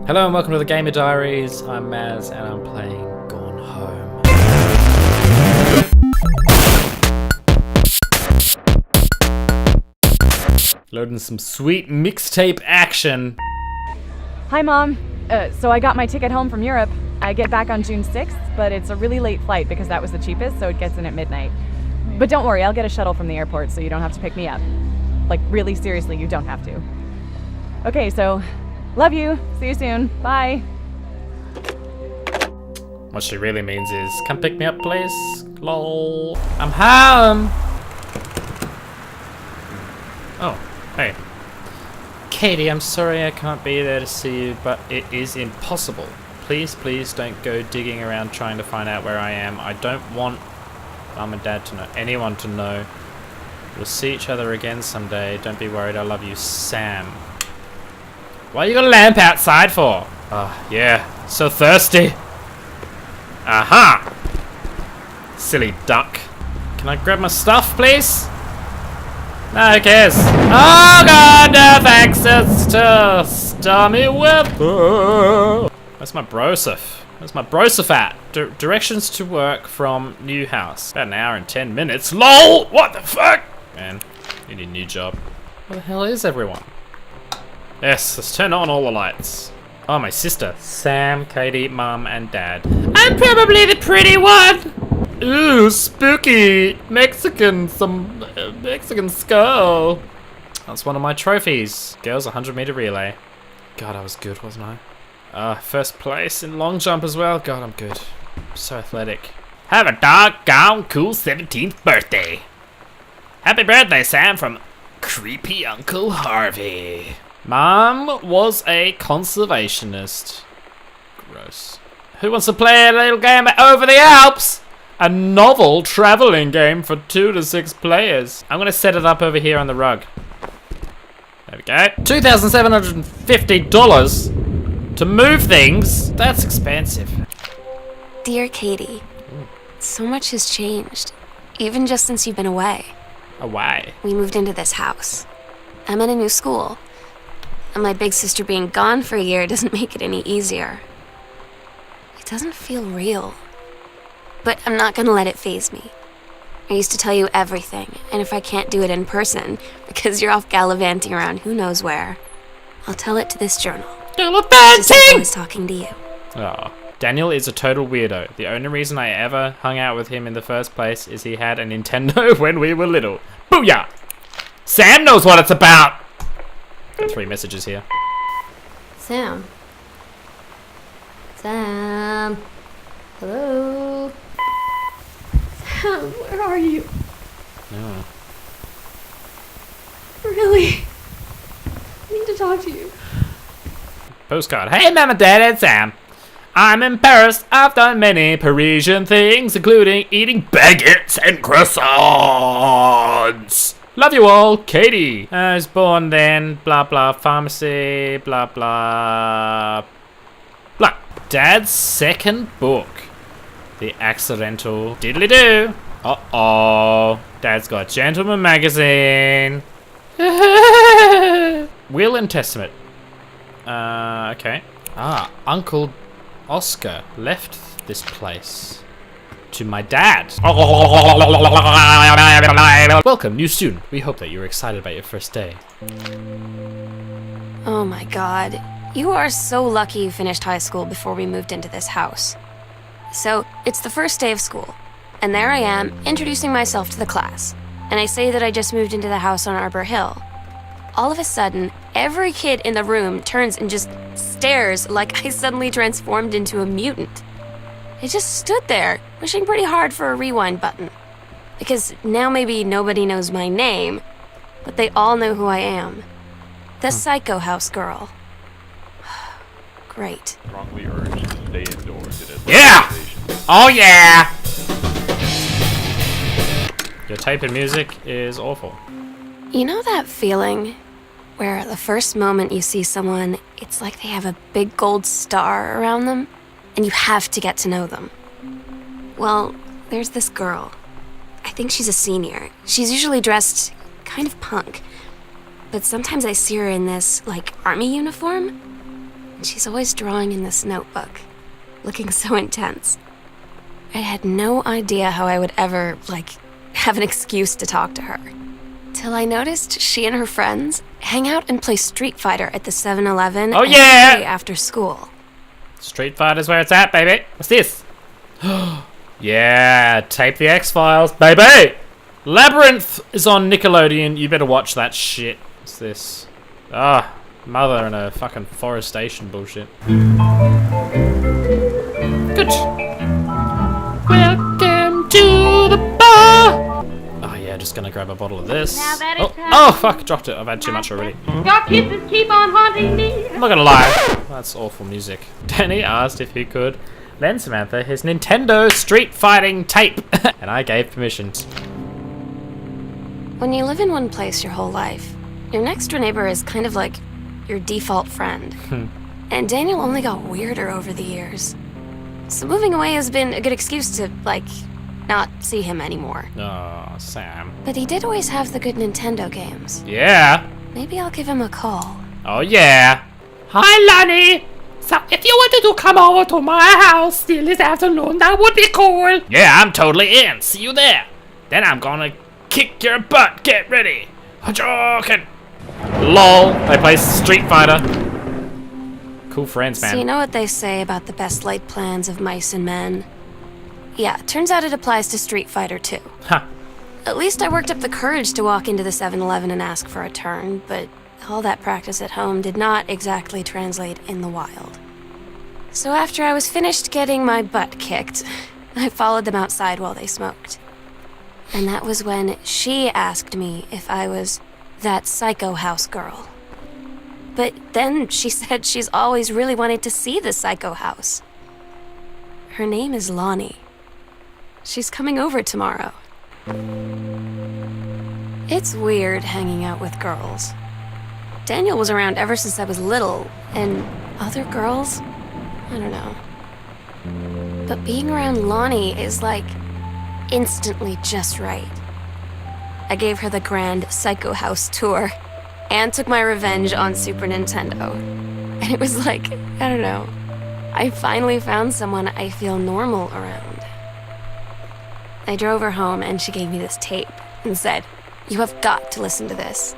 Hello and welcome to the Gamer Diaries. I'm Maz and I'm playing Gone Home. Loading some sweet mixtape action. Hi, Mom. So I got my ticket home from Europe. I get back on June 6th, but it's a really late flight because that was the cheapest, so it gets in at midnight. But don't worry, I'll get a shuttle from the airport so you don't have to pick me up. Like, really seriously, you don't have to. Okay, so, love you. See you soon. Bye. What she really means is, come pick me up, please. Lol. I'm home. Oh, hey. Katie, I'm sorry I can't be there to see you, but it is impossible. Please, please don't go digging around trying to find out where I am. I don't want Mum and Dad to know, anyone to know. We'll see each other again someday. Don't be worried, I love you, Sam. Why you got a lamp outside for? Oh, yeah, so thirsty. Aha! Silly duck. Can I grab my stuff, please? No, who cares? Oh god, no thanks, it's just dummy whip. Where's my brosif? Where's my brosif at? Directions to work from new house. About an hour and 10 minutes. LOL! What the fuck? Man, you need a new job. Where the hell is everyone? Yes, let's turn on all the lights. Oh, my sister. Sam, Katie, Mum, and Dad. I'm probably the pretty one! Ooh, spooky! Mexican skull. That's one of my trophies. Girls 100-meter relay. God, I was good, wasn't I? First place in long jump as well. God, I'm good. I'm so athletic. Have a doggone cool 17th birthday. Happy birthday, Sam, from Creepy Uncle Harvey. Mom was a conservationist. Gross. Who wants to play a little game over the Alps? A novel traveling game for 2 to 6 players. I'm gonna set it up over here on the rug. There we go. $2,750 to move things. That's expensive. Dear Katie, so much has changed, even just since you've been away. Away? We moved into this house. I'm in a new school, and my big sister being gone for a year doesn't make it any easier. It doesn't feel real. But I'm not gonna let it faze me. I used to tell you everything, and if I can't do it in person, because you're off gallivanting around who knows where, I'll tell it to this journal. Just like I was talking to you. Oh, Daniel is a total weirdo. The only reason I ever hung out with him in the first place is he had a Nintendo when we were little. Booyah! Sam knows what it's about! Got 3 messages here. Sam. Sam. Hello. Sam, where are you? No. Really? I need to talk to you. Postcard. Hey, Mom and Dad, it's Sam. I'm in Paris. I've done many Parisian things, including eating baguettes and croissants. Love you all, Katie. I was born then, blah blah, pharmacy, blah blah, blah. Dad's second book. The Accidental Diddly-Doo. Uh-oh. Dad's got Gentleman Magazine. Will and Testament. Okay. Uncle Oscar left this place to my dad. Welcome, new student. We hope that you're excited about your first day. Oh my god. You are so lucky you finished high school before we moved into this house. So, it's the first day of school, and there I am, introducing myself to the class, and I say that I just moved into the house on Arbor Hill. All of a sudden, every kid in the room turns and just stares like I suddenly transformed into a mutant. I just stood there, wishing pretty hard for a rewind button. Because now maybe nobody knows my name, but they all know who I am. The Psycho House girl. Great. Strongly urge to stay indoors. Yeah! Oh yeah! Your type of music is awful. You know that feeling where the first moment you see someone, it's like they have a big gold star around them, and you have to get to know them? Well, there's this girl. I think she's a senior. She's usually dressed kind of punk, but sometimes I see her in this, like, army uniform. And she's always drawing in this notebook, looking so intense. I had no idea how I would ever, have an excuse to talk to her. Till I noticed she and her friends hang out and play Street Fighter at the 7-Eleven Oh, yeah! after school. Street Fighter's where it's at, baby. What's this? Yeah, tape the X-Files, baby! Labyrinth is on Nickelodeon. You better watch that shit. What's this? Ah, mother and a fucking forestation bullshit. Good. Welcome to the bar! Oh yeah, just gonna grab a bottle of this. Now that it's Oh fuck, dropped it. I've had too much already. Your kisses keep on haunting me. I'm not gonna lie. That's awful music. Danny asked if he could lend Samantha his Nintendo Street Fighting tape. And I gave permission. When you live in one place your whole life, your next door neighbor is kind of like your default friend. And Daniel only got weirder over the years. So moving away has been a good excuse to, not see him anymore. Oh, Sam. But he did always have the good Nintendo games. Yeah. Maybe I'll give him a call. Oh yeah. Hi, Lonnie. So if you wanted to come over to my house still this afternoon, that would be cool. Yeah, I'm totally in. See you there. Then I'm gonna kick your butt. Get ready. Hadouken. LOL. I play Street Fighter. Cool friends, man. So you know what they say about the best laid plans of mice and men? Yeah, turns out it applies to Street Fighter too. Huh. At least I worked up the courage to walk into the 7-Eleven and ask for a turn, but all that practice at home did not exactly translate in the wild. So after I was finished getting my butt kicked, I followed them outside while they smoked. And that was when she asked me if I was that psycho house girl. But then she said she's always really wanted to see the psycho house. Her name is Lonnie. She's coming over tomorrow. It's weird hanging out with girls. Daniel was around ever since I was little, and other girls? I don't know. But being around Lonnie is instantly just right. I gave her the grand Psycho House tour and took my revenge on Super Nintendo. And it was I don't know. I finally found someone I feel normal around. I drove her home and she gave me this tape and said, "You have got to listen to this."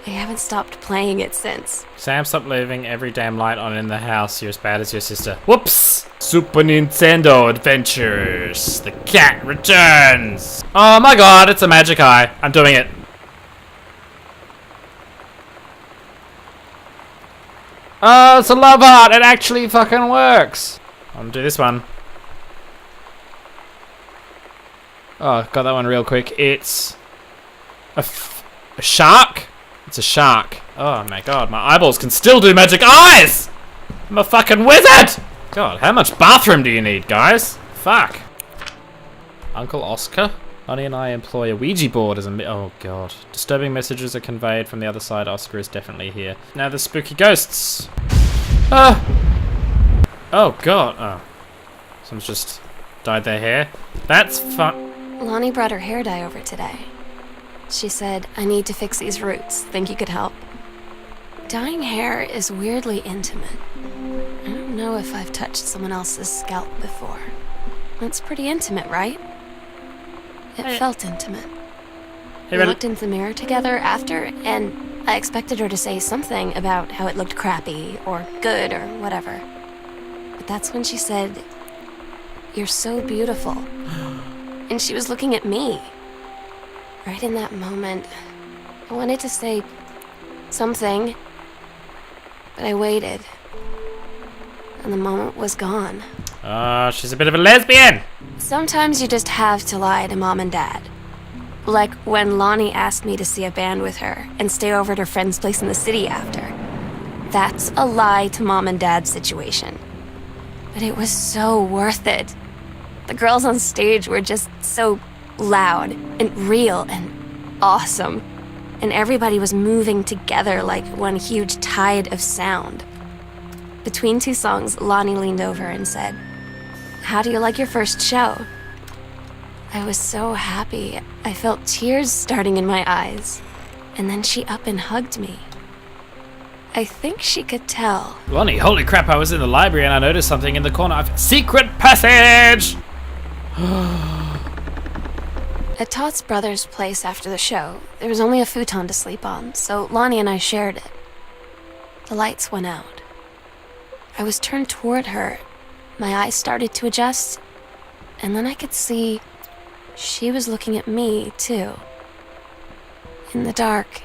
I haven't stopped playing it since. Sam, stop leaving every damn light on in the house. You're as bad as your sister. Whoops! Super Nintendo Adventures. The cat returns. Oh my god, it's a magic eye. I'm doing it. Oh, it's a love heart. It actually fucking works. I'm gonna do this one. Oh, got that one real quick. It's a shark? It's a shark. Oh my god, my eyeballs can still do magic eyes! I'm a fucking wizard! God, how much bathroom do you need, guys? Fuck. Uncle Oscar? Lonnie and I employ a Ouija board as a oh god. Disturbing messages are conveyed from the other side. Oscar is definitely here. Now the spooky ghosts. Oh god. Oh. Someone's just dyed their hair. That's fun. Lonnie brought her hair dye over today. She said, "I need to fix these roots. Think you could help?" Dyeing hair is weirdly intimate. I don't know if I've touched someone else's scalp before. That's pretty intimate, right? It felt intimate. We looked in the mirror together after, and I expected her to say something about how it looked crappy or good or whatever. But that's when she said, "You're so beautiful." And she was looking at me. Right in that moment, I wanted to say something, but I waited. And the moment was gone. Oh, she's a bit of a lesbian! Sometimes you just have to lie to Mom and Dad. Like when Lonnie asked me to see a band with her and stay over at her friend's place in the city after. That's a lie to Mom and Dad situation. But it was so worth it. The girls on stage were just so loud and real and awesome. And everybody was moving together like one huge tide of sound. Between two songs, Lonnie leaned over and said, "How do you like your first show?" I was so happy. I felt tears starting in my eyes. And then she up and hugged me. I think she could tell. Lonnie, holy crap, I was in the library and I noticed something in the corner. Secret passage! At Todd's brother's place after the show, there was only a futon to sleep on, so Lonnie and I shared it. The lights went out. I was turned toward her. My eyes started to adjust, and then I could see she was looking at me, too. In the dark,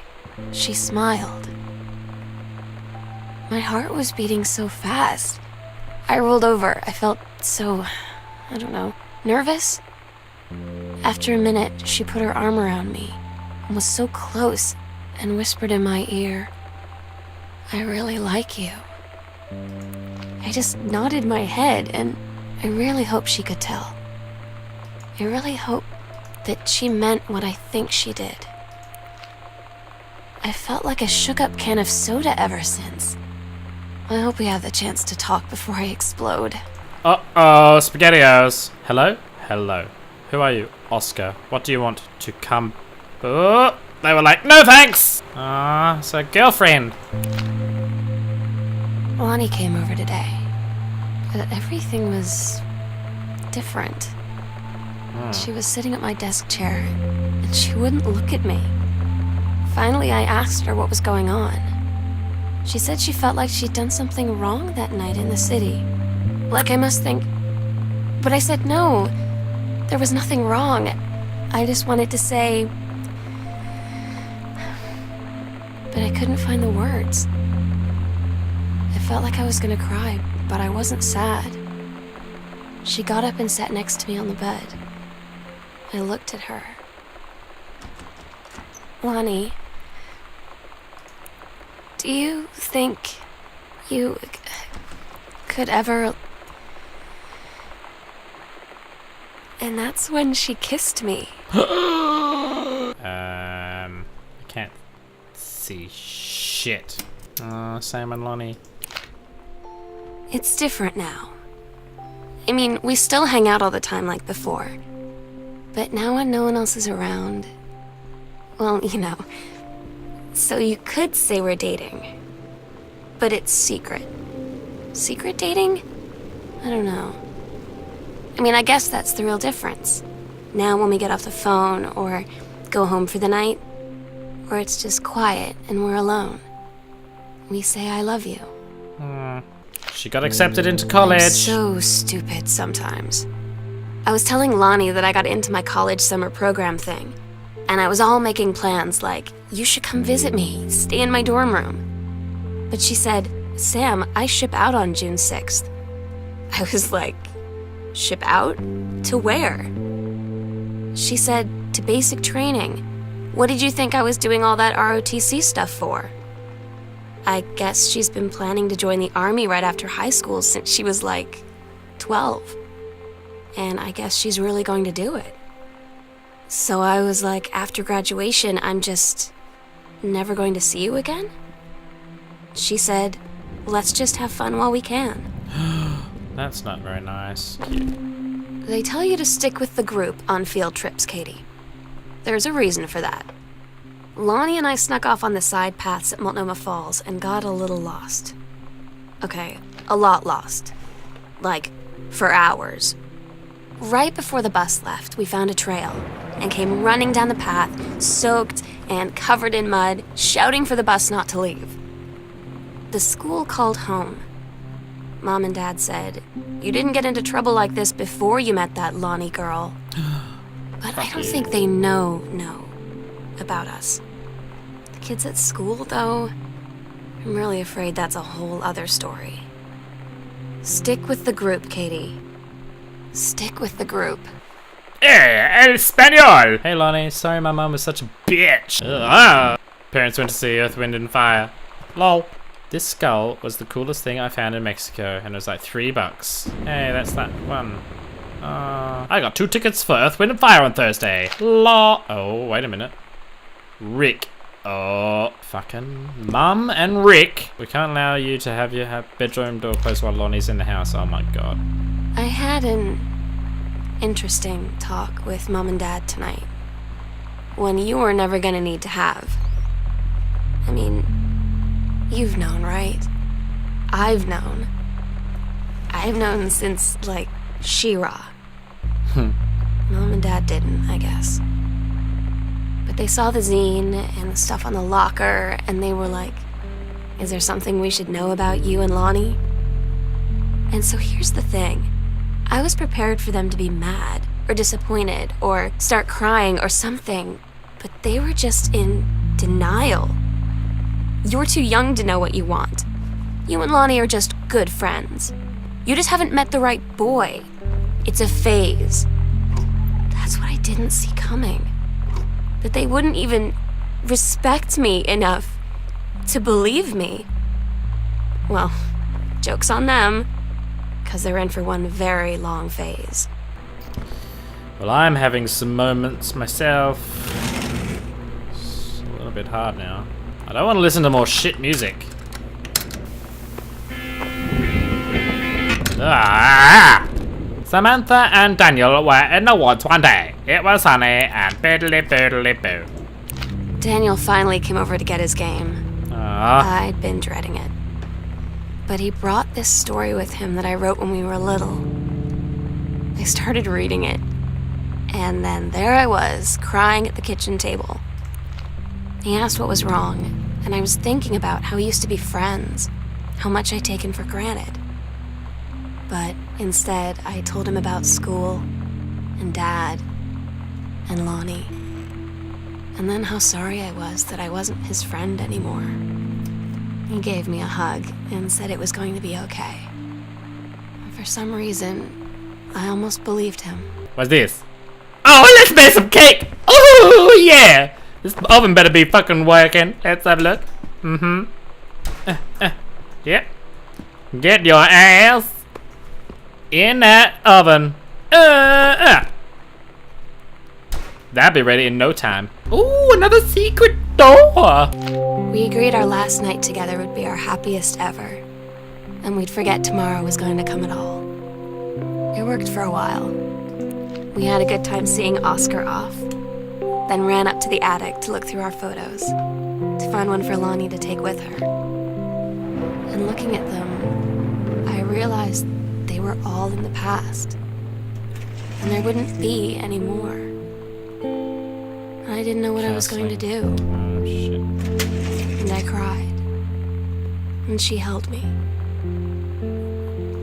she smiled. My heart was beating so fast. I rolled over. I felt so, I don't know, nervous. After a minute, she put her arm around me and was so close and whispered in my ear, "I really like you." I just nodded my head, and I really hope she could tell. I really hope that she meant what I think she did. I felt like a shook-up can of soda ever since. I hope we have the chance to talk before I explode. Uh-oh, SpaghettiOs. Hello? Hello. Who are you? Oscar. What do you want to come? Oh, they were like, no thanks! It's a girlfriend. Lonnie came over today, but everything was different. She was sitting at my desk chair, and she wouldn't look at me. Finally, I asked her what was going on. She said she felt like she'd done something wrong that night in the city. Like I must think... But I said no, there was nothing wrong. I just wanted to say... But I couldn't find the words. I felt like I was gonna cry, but I wasn't sad. She got up and sat next to me on the bed. I looked at her. Lonnie, do you think you could ever... And that's when she kissed me. I can't see shit. Sam and Lonnie. It's different now. I mean, we still hang out all the time like before. But now when no one else is around... Well, you know. So you could say we're dating. But it's secret. Secret dating? I don't know. I mean, I guess that's the real difference. Now when we get off the phone or go home for the night, or it's just quiet and we're alone, we say I love you. She got accepted into college. I'm so stupid sometimes. I was telling Lonnie that I got into my college summer program thing, and I was all making plans like, you should come visit me, stay in my dorm room. But she said, Sam, I ship out on June 6th. I was like, ship out? To where? She said, to basic training. What did you think I was doing all that ROTC stuff for? I guess she's been planning to join the army right after high school since she was like 12. And I guess she's really going to do it. So I was like, after graduation, I'm just never going to see you again? She said, let's just have fun while we can. That's not very nice. They tell you to stick with the group on field trips, Katie. There's a reason for that. Lonnie and I snuck off on the side paths at Multnomah Falls and got a little lost. Okay, a lot lost. Like, for hours. Right before the bus left, we found a trail and came running down the path, soaked and covered in mud, shouting for the bus not to leave. The school called home. Mom and Dad said, you didn't get into trouble like this before you met that Lonnie girl. But I don't think they know about us. The kids at school, though, I'm really afraid that's a whole other story. Stick with the group, Katie. Stick with the group. El Español! Hey Lonnie, sorry my mom was such a bitch. Parents went to see Earth, Wind and Fire. Lol. This skull was the coolest thing I found in Mexico, and it was like $3. Hey, that's that one. I got 2 tickets for Earth, Wind and Fire on Thursday. Lol. Oh, wait a minute. Rick. Oh, fucking Mum and Rick. We can't allow you to have your bedroom door closed while Lonnie's in the house. Oh my god. I had an interesting talk with Mom and Dad tonight. One you were never gonna need to have. I mean, You've known, right? I've known. I've known since, like, She-Ra. Mom and Dad didn't, I guess. But they saw the zine and the stuff on the locker, and they were like, is there something we should know about you and Lonnie? And so here's the thing. I was prepared for them to be mad, or disappointed, or start crying, or something, but they were just in denial. You're too young to know what you want. You and Lonnie are just good friends. You just haven't met the right boy. It's a phase. That's what I didn't see coming. That they wouldn't even respect me enough to believe me. Well, joke's on them, because they're in for one very long phase. Well, I'm having some moments myself. It's a little bit hard now. I don't want to listen to more shit music. Samantha and Daniel were in the woods one day. It was sunny and biddly-biddly-boo. Daniel finally came over to get his game. I'd been dreading it. But he brought this story with him that I wrote when we were little. I started reading it, and then there I was, crying at the kitchen table. He asked what was wrong, and I was thinking about how we used to be friends, how much I'd taken for granted. But instead, I told him about school, and Dad, and Lonnie. And then how sorry I was that I wasn't his friend anymore. He gave me a hug and said it was going to be okay. And for some reason, I almost believed him. What's this? Oh, let's make some cake! Oh, yeah! This oven better be fucking working. Let's have a look. Yep. Get your ass in that oven. That'll be ready in no time. Ooh, another secret door. We agreed our last night together would be our happiest ever, and we'd forget tomorrow was going to come at all. It worked for a while. We had a good time seeing Oscar off, then ran up to the attic to look through our photos, to find one for Lonnie to take with her. And looking at them, I realized they were all in the past, and there wouldn't be any more. And I didn't know what I was going to do. Oh, shit. And I cried. And she held me.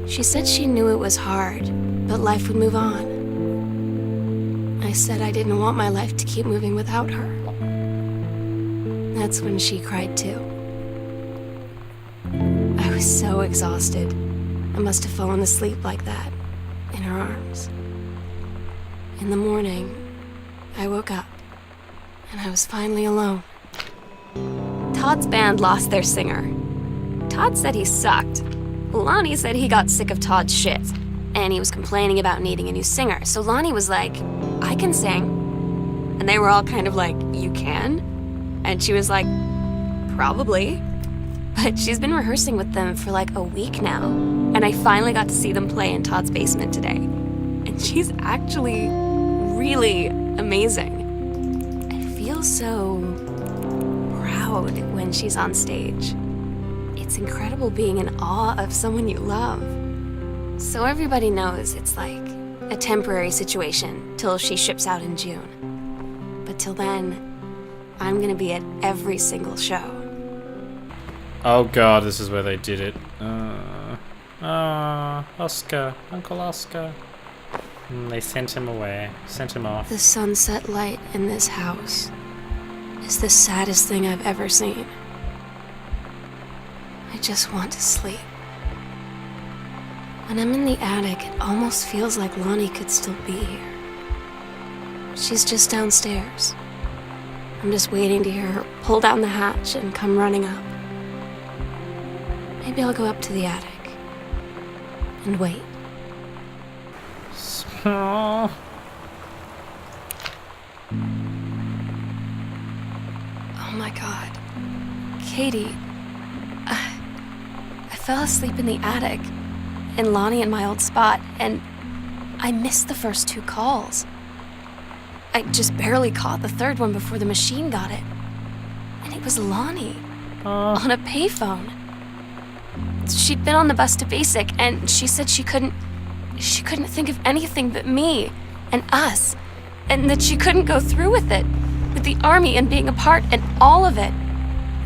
She said she knew it was hard, but life would move on. I said I didn't want my life to keep moving without her. That's when she cried too. I was so exhausted. I must have fallen asleep like that, in her arms. In the morning, I woke up, and I was finally alone. Todd's band lost their singer. Todd said he sucked. Lonnie said he got sick of Todd's shit, and he was complaining about needing a new singer. So Lonnie was like, I can sing. And they were all kind of like, you can? And she was like, probably. But she's been rehearsing with them for like a week now. And I finally got to see them play in Todd's basement today. And she's actually really amazing. I feel so proud when she's on stage. It's incredible being in awe of someone you love. So everybody knows it's like a temporary situation till she ships out in June. But till then, I'm gonna be at every single show. Oh god, this is where they did it. Oscar. Uncle Oscar. They sent him away. Sent him off. The sunset light in this house is the saddest thing I've ever seen. I just want to sleep. When I'm in the attic, it almost feels like Lonnie could still be here. She's just downstairs. I'm just waiting to hear her pull down the hatch and come running up. Maybe I'll go up to the attic and wait. Oh. Oh my god. Katie, I fell asleep in the attic, and Lonnie in my old spot, and I missed the first 2 calls. I just barely caught the third one before the machine got it. And it was Lonnie. on a payphone. She'd been on the bus to basic, and she said she couldn't think of anything but me and us, and that she couldn't go through with it, with the army and being a part and all of it.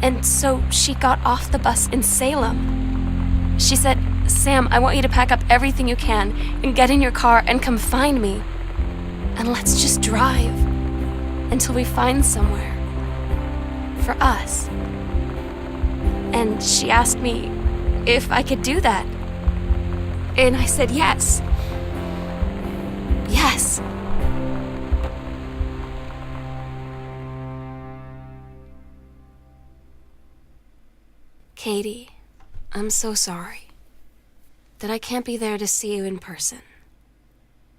And so she got off the bus in Salem. She said, "Sam, I want you to pack up everything you can and get in your car and come find me. And let's just drive until we find somewhere for us." And she asked me if I could do that. And I said yes. Yes. Katie, I'm so sorry that I can't be there to see you in person,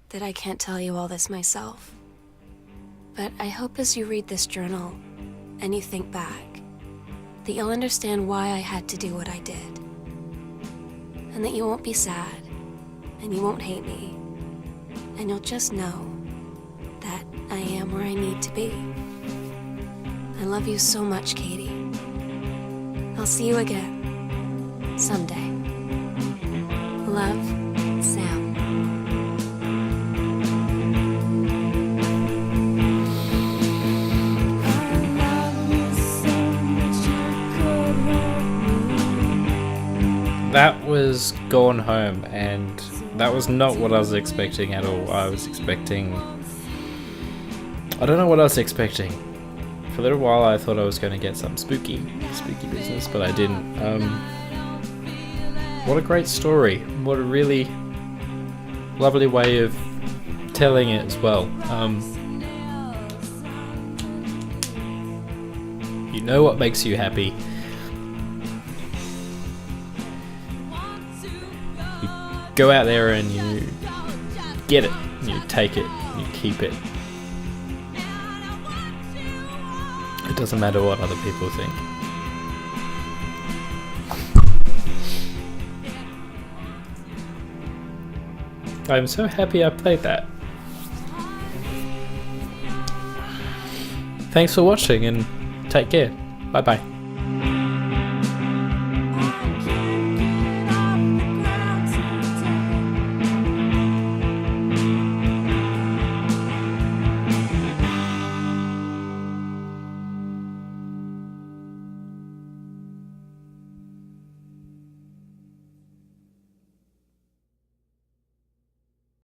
that I can't tell you all this myself. But I hope as you read this journal and you think back, that you'll understand why I had to do what I did. And that you won't be sad, and you won't hate me, and you'll just know that I am where I need to be. I love you so much, Katie. I'll see you again someday. Love, Sam. That was Gone Home, and that was not what I was expecting at all. I was expecting... I don't know what I was expecting. For a little while I thought I was going to get some spooky business, but I didn't. What a great story. What a really lovely way of telling it as well. You know what makes you happy. You go out there and you get it, you take it, you keep it. It doesn't matter what other people think. I'm so happy I played that. Thanks for watching and take care. Bye bye.